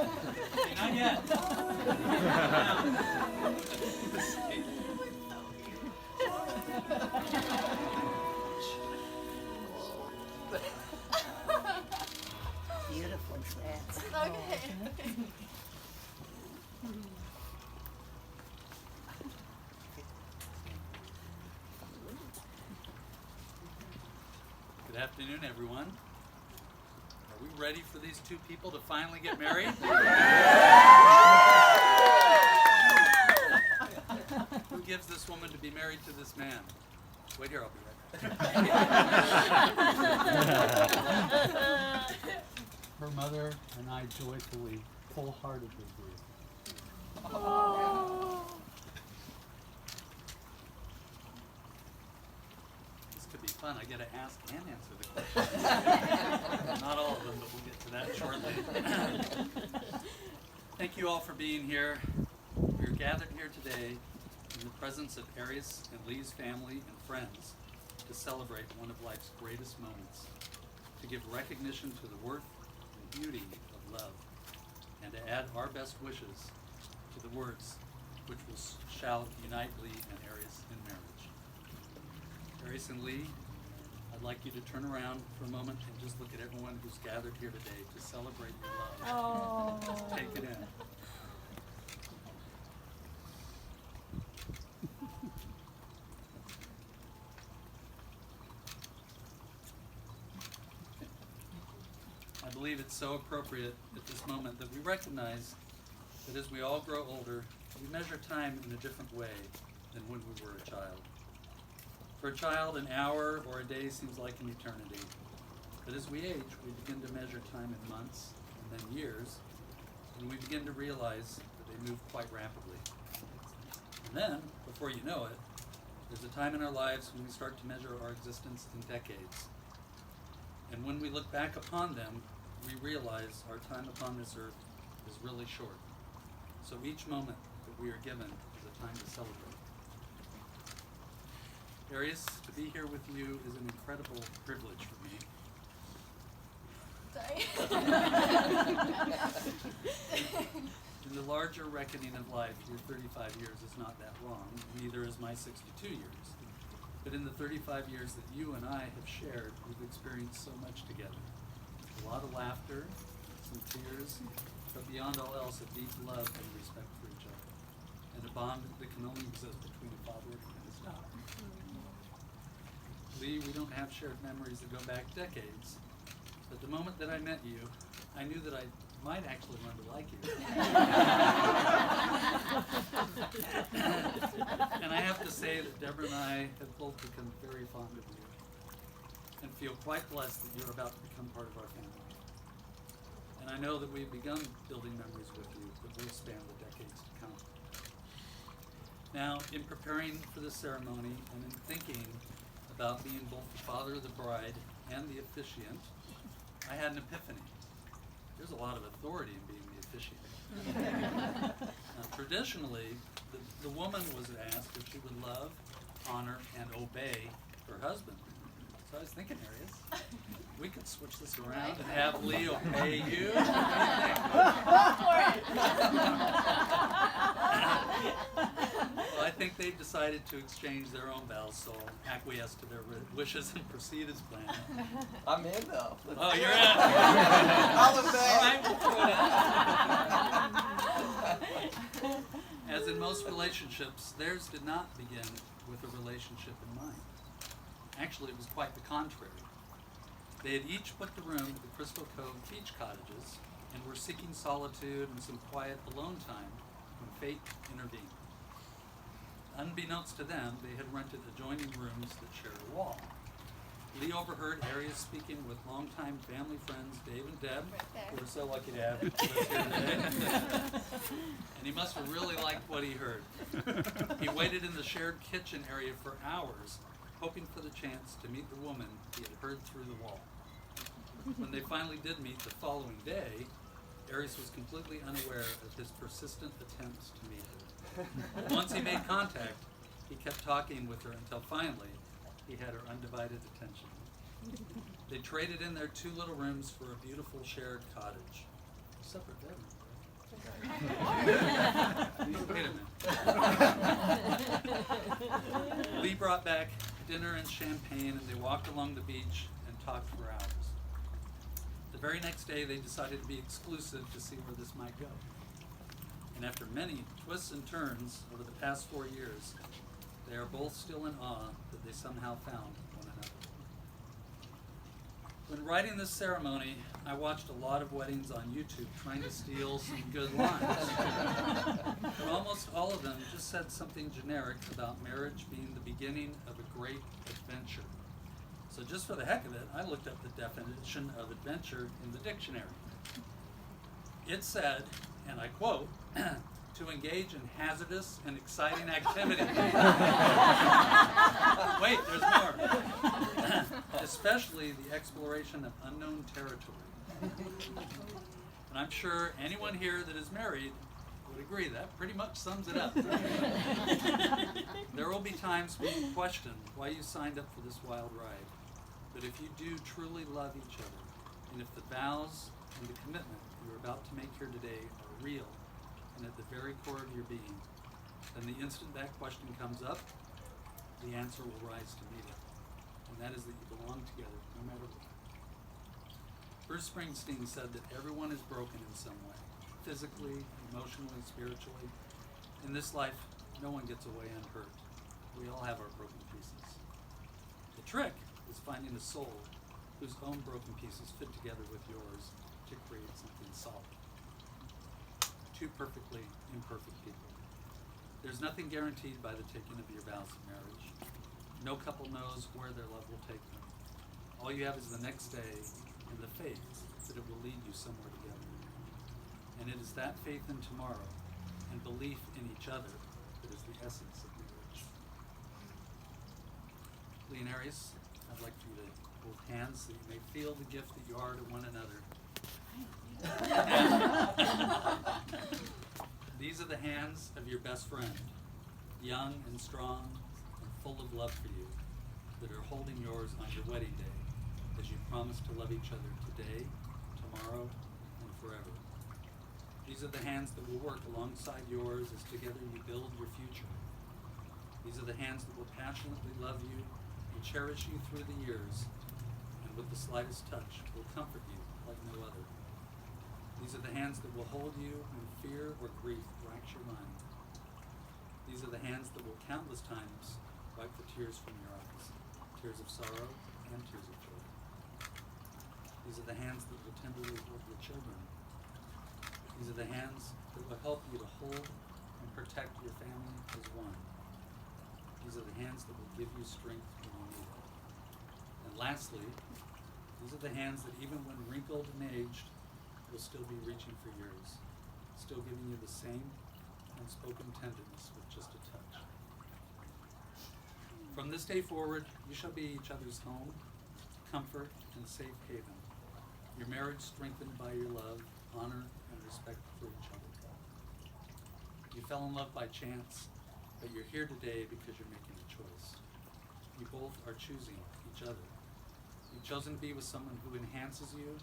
Not yet. Beautiful dance. Okay. Good afternoon, everyone. Are we ready for these two people to finally get married? Who gives this woman to be married to this man? Wait here, I'll be right back. Her mother and I joyfully, wholeheartedly agree. This could be fun. I get to ask and answer the questions. Not all of them, but we'll get to that shortly. Thank you all for being here. We're gathered here today in the presence of Arias and Lee's family and friends to celebrate one of life's greatest moments, to give recognition to the worth and beauty of love, and to add our best wishes to the words which shall unite Lee and Arias in marriage. Arias and Lee, I'd like you to turn around for a moment and just look at everyone who's gathered here today to celebrate your love. Just take it in. I believe it's so appropriate at this moment that we recognize that as we all grow older, we measure time in a different way than when we were a child. For a child, an hour or a day seems like an eternity. But as we age, we begin to measure time in months and then years, and we begin to realize that they move quite rapidly. And then, before you know it, there's a time in our lives when we start to measure our existence in decades. And when we look back upon them, we realize our time upon this earth is really short. So each moment that we are given is a time to celebrate. Arias, to be here with you is an incredible privilege for me. Sorry. In the larger reckoning of life, your 35 years is not that long, neither is my 62 years. But in the 35 years that you and I have shared, we've experienced so much together. A lot of laughter, some tears, but beyond all else, a deep love and respect for each other, and a bond that can only exist between a father and his daughter. Lee, we don't have shared memories that go back decades, but the moment that I met you, I knew that I might actually learn to like you. And I have to say that Deborah and I have both become very fond of you and feel quite blessed that you're about to become part of our family. And I know that we've begun building memories with you that will span the decades to come. Now, in preparing for this ceremony and in thinking about being both the father of the bride and the officiant, I had an epiphany. There's a lot of authority in being the officiant. Now, traditionally, the woman was asked if she would love, honor, and obey her husband. So I was thinking, Arias, we could switch this around and have Lee obey you. What do you think? Well, I think they've decided to exchange their own vows, so I'll acquiesce to their wishes and proceed as planned. I'm in though. Oh, you're in. I'll obey. All right, we'll throw it in. As in most relationships, theirs did not begin with a relationship in mind. Actually, it was quite the contrary. They had each booked a room at the Crystal Cove beach cottages and were seeking solitude and some quiet alone time when fate intervened. Unbeknownst to them, they had rented adjoining rooms that shared a wall. Lee overheard Arias speaking with longtime family friends Dave and Deb, who were so lucky to have us here today. And he must have really liked what he heard. He waited in the shared kitchen area for hours, hoping for the chance to meet the woman he had heard through the wall. When they finally did meet the following day, Arias was completely unaware of his persistent attempts to meet her. Once he made contact, he kept talking with her until finally he had her undivided attention. They traded in their two little rooms for a beautiful shared cottage. Separate bedrooms, right? Wait a minute. Lee brought back dinner and champagne, and they walked along the beach and talked for hours. The very next day, they decided to be exclusive to see where this might go. And after many twists and turns over the past 4 years, they are both still in awe that they somehow found one another. When writing this ceremony, I watched a lot of weddings on YouTube trying to steal some good lines. But almost all of them just said something generic about marriage being the beginning of a great adventure. So just for the heck of it, I looked up the definition of adventure in the dictionary. It said, and I quote, to engage in hazardous and exciting activity. Wait, there's more. Especially the exploration of unknown territory. And I'm sure anyone here that is married would agree that pretty much sums it up. There will be times when you question why you signed up for this wild ride. But if you do truly love each other, and if the vows and the commitment you're about to make here today are real and at the very core of your being, then the instant that question comes up, the answer will rise to meet it. And that is that you belong together no matter what. Bruce Springsteen said that everyone is broken in some way, physically, emotionally, spiritually. In this life, no one gets away unhurt. We all have our broken pieces. The trick is finding a soul whose own broken pieces fit together with yours to create something solid. Two perfectly imperfect people. There's nothing guaranteed by the taking of your vows of marriage. No couple knows where their love will take them. All you have is the next day and the faith that it will lead you somewhere together. And it is that faith in tomorrow and belief in each other that is the essence of marriage. Lee and Arias, I'd like for you to hold hands so you may feel the gift that you are to one another. These are the hands of your best friend, young and strong and full of love for you, that are holding yours on your wedding day as you promise to love each other today, tomorrow, and forever. These are the hands that will work alongside yours as together you build your future. These are the hands that will passionately love you and cherish you through the years, and with the slightest touch will comfort you like no other. These are the hands that will hold you when fear or grief racks your mind. These are the hands that will countless times wipe the tears from your eyes, tears of sorrow and tears of joy. These are the hands that will tenderly hold your children. These are the hands that will help you to hold and protect your family as one. These are the hands that will give you strength when you need it. And lastly, these are the hands that even when wrinkled and aged, will still be reaching for yours, still giving you the same unspoken tenderness with just a touch. From this day forward, you shall be each other's home, comfort, and safe haven. Your marriage strengthened by your love, honor, and respect for each other. You fell in love by chance, but you're here today because you're making a choice. You both are choosing each other. You've chosen to be with someone who enhances you,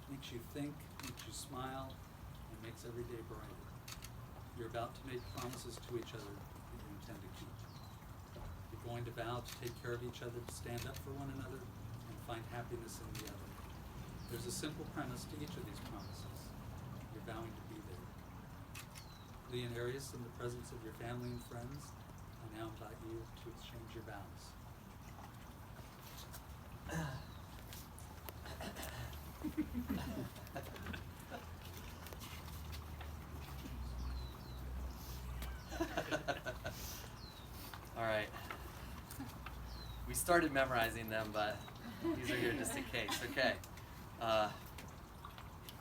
makes you think, makes you smile, and makes every day brighter. You're about to make promises to each other that you intend to keep. You're going to vow to take care of each other, to stand up for one another, and find happiness in the other. There's a simple premise to each of these promises. You're vowing to be there. Lee and Arias, in the presence of your family and friends, I now invite you to exchange your vows. All right. We started memorizing them, but these are here just in case. Okay.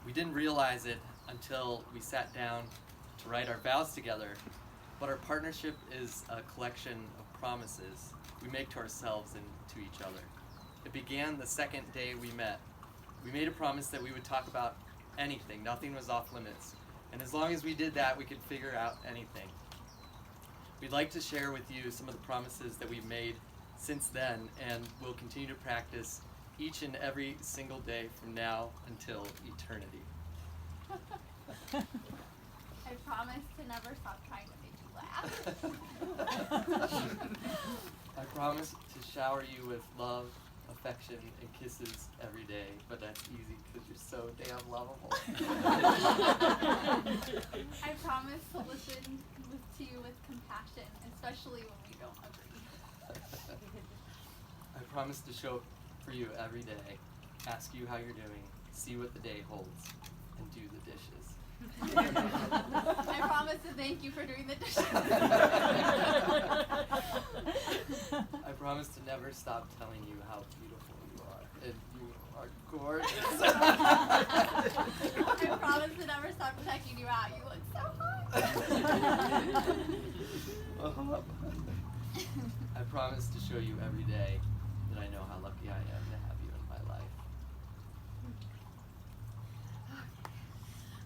We didn't realize it until we sat down to write our vows together, but our partnership is a collection of promises we make to ourselves and to each other. It began the second day we met. We made a promise that we would talk about anything. Nothing was off limits. And as long as we did that, we could figure out anything. We'd like to share with you some of the promises that we've made since then, and we'll continue to practice each and every single day from now until eternity. I promise to shower you with love, affection, and kisses every day, but that's easy because you're so damn lovable. I promise to listen to you with compassion, especially when we don't agree. I promise to show up for you every day, ask you how you're doing, see what the day holds, and do the dishes. I promise to thank you for doing the dishes. I promise to never stop telling you how beautiful you are, and you are gorgeous. I promise to never stop checking you out. You look so hot. I promise to show you every day that I know how lucky I am to have you in my life.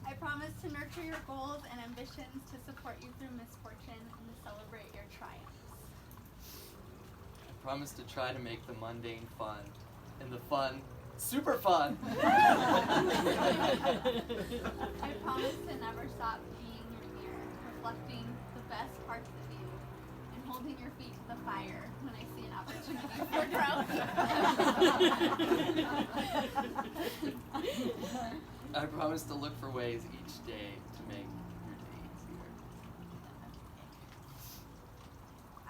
I promise to nurture your goals and ambitions, to support you through misfortune, and to celebrate your triumphs. I promise to try to make the mundane fun, and the fun super fun. I promise to never stop being your mirror, reflecting the best parts of you, and holding your feet to the fire when I see an opportunity for growth. I promise to look for ways each day to make your day easier.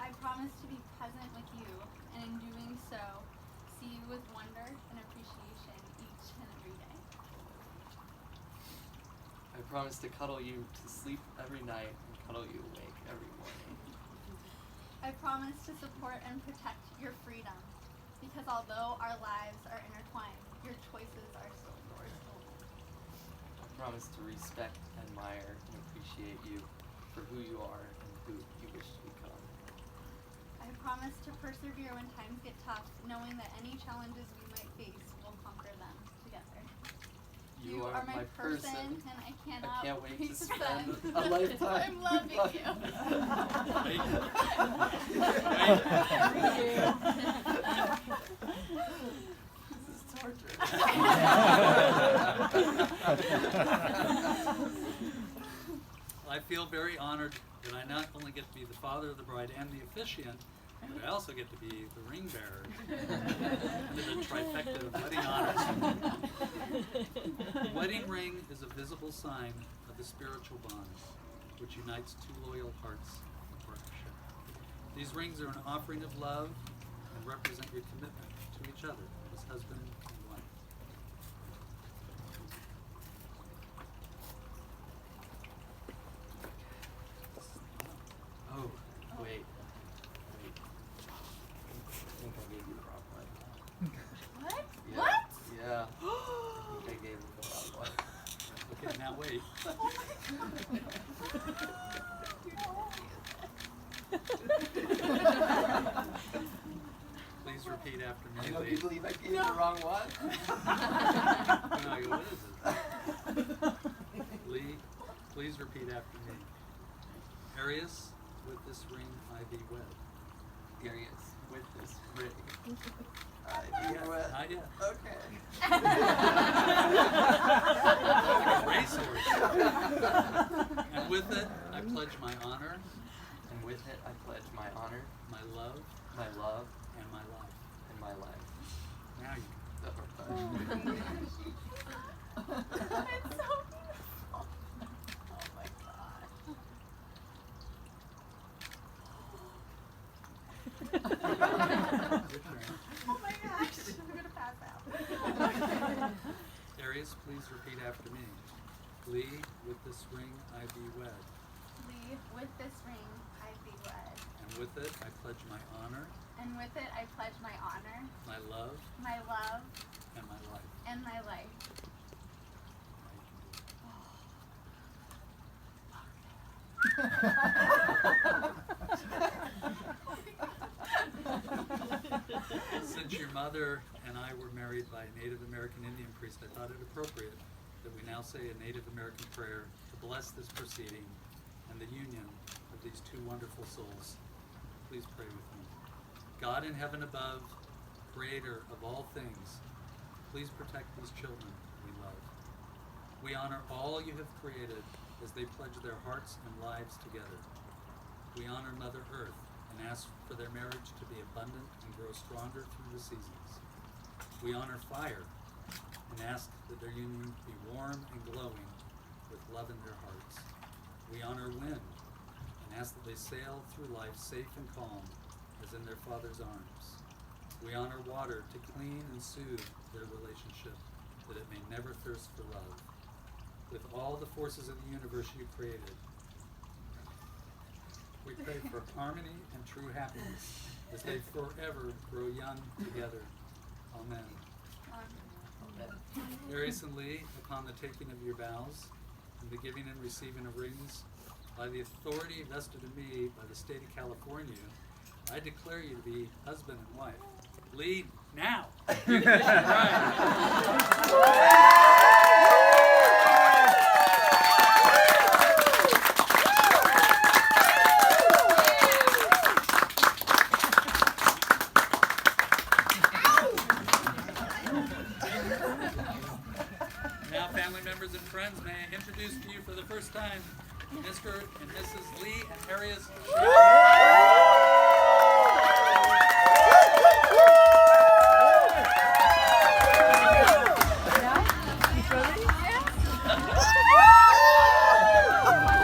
I promise to be present with you, and in doing so, see you with wonder and appreciation each and every day. I promise to cuddle you to sleep every night and cuddle you awake every morning. I promise to support and protect your freedom, because although our lives are intertwined, your choices are still yours. I promise to respect, admire, and appreciate you for who you are and who you wish to become. I promise to persevere when times get tough, knowing that any challenges we might face, we'll conquer them together. You are my person, and I cannot wait to spend spend a lifetime I'm loving with you. This is torture. I feel very honored that I not only get to be the father of the bride and the officiant, but I also get to be the ring bearer under the trifecta of wedding honors. The wedding ring is a visible sign of the spiritual bond which unites two loyal hearts in partnership. These rings are an offering of love and represent your commitment to each other as husband and wife. Oh, wait. I think I gave you the wrong one. What? Yeah. What? Yeah. I think I gave you the wrong one. Okay, now wait. Oh my God. Please repeat after me. I know Lee. you believe I gave you the wrong one. No, I go, what is it? Lee, please repeat after me. Arias, with this ring I be wed. Arias, with this ring. Yes, not yet. Okay. Like a racehorse. And with it, I pledge my honor, And with it, I pledge my honor, my love, my love, and my life. and my life. Now you It's so beautiful. Oh my God. Your turn. Oh my gosh. I'm gonna pass out. Arias, please repeat after me. Lee, with this ring I be wed. Lee, with this ring I be wed. And with it, I pledge my honor, And with it I pledge my honor, my love, my love, and my life. and my life. Since your mother and I were married by a Native American Indian priest, I thought it appropriate that we now say a Native American prayer to bless this proceeding and the union of these two wonderful souls. Please pray with me. God in heaven above, creator of all things, please protect these children we love. We honor all you have created as they pledge their hearts and lives together. We honor Mother Earth and ask for their marriage to be abundant and grow stronger through the seasons. We honor fire and ask that their union be warm and glowing with love in their hearts. We honor wind and ask that they sail through life safe and calm as in their Father's arms. We honor water to clean and soothe their relationship, that it may never thirst for love. With all the forces of the universe you created, we pray for harmony and true happiness as they forever grow young together. Amen. Arias and Lee, upon the taking of your vows and the giving and receiving of rings, by the authority vested in me by the state of California, I declare you to be husband and wife. Lee, now! You can get it right. Now, family members and friends, may I introduce to you for the first time Mr. and Mrs. Lee and Arias.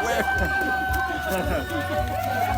Where?